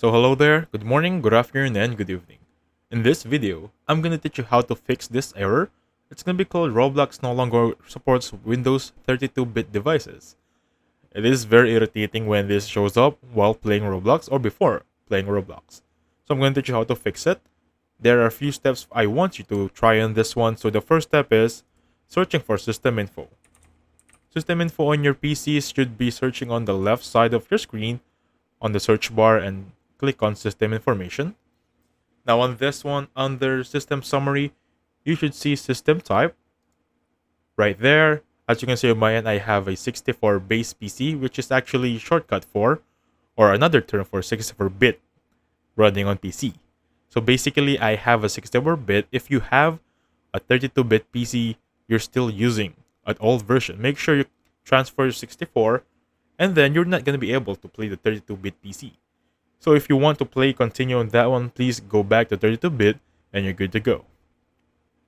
So hello there, good morning, good afternoon, and good evening. In this video, I'm gonna teach you how to fix this error. It's gonna be called Roblox no longer supports Windows 32-bit devices. It is very irritating when this shows up while playing Roblox or before playing Roblox. So I'm gonna teach you how to fix it. There are a few steps I want you to try on this one. So the first step is searching for system info. System info on your PCs should be searching on the left side of your screen on the search bar and click on System Information. Now on this one, under System Summary, you should see System Type. Right there, as you can see on my end, I have a 64 base PC, which is actually shortcut for, or another term for 64-bit running on PC. So basically, I have a 64-bit. If you have a 32-bit PC, you're still using an old version. Make sure you transfer to 64, and then you're not going to be able to play the 32-bit PC. So if you want to continue on that one, please go back to 32-bit and you're good to go.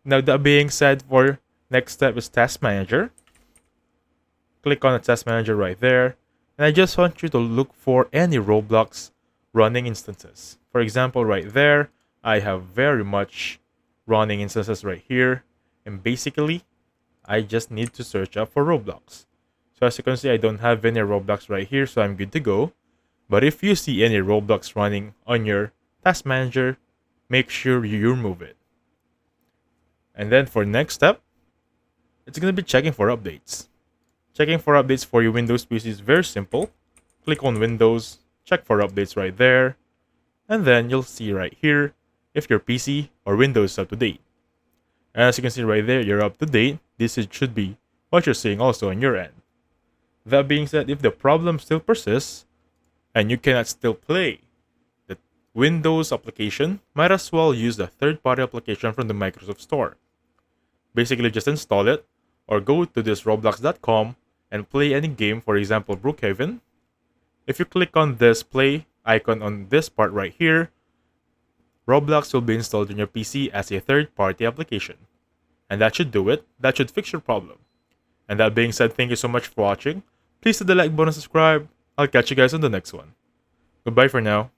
Now that being said, for next step is Task Manager. Click on the Task Manager right there. And I just want you to look for any Roblox running instances. For example, right there, I have very much running instances right here. And basically, I just need to search up for Roblox. So as you can see, I don't have any Roblox right here, so I'm good to go. But if you see any Roblox running on your task manager, make sure you remove it. And then for next step, it's going to be checking for updates. Checking for updates for your Windows PC is very simple. Click on Windows, check for updates right there, and then you'll see right here if your PC or Windows is up to date. And as you can see right there, you're up to date. Should be what you're seeing also on your end. That being said, if the problem still persists, and you cannot still play the Windows application, might as well use the third-party application from the Microsoft Store. Basically, just install it, or go to this roblox.com and play any game, for example, Brookhaven. If you click on this play icon on this part right here, Roblox will be installed on your PC as a third-party application. And that should do it. That should fix your problem. And that being said, thank you so much for watching. Please hit the like button and subscribe. I'll catch you guys on the next one. Goodbye for now.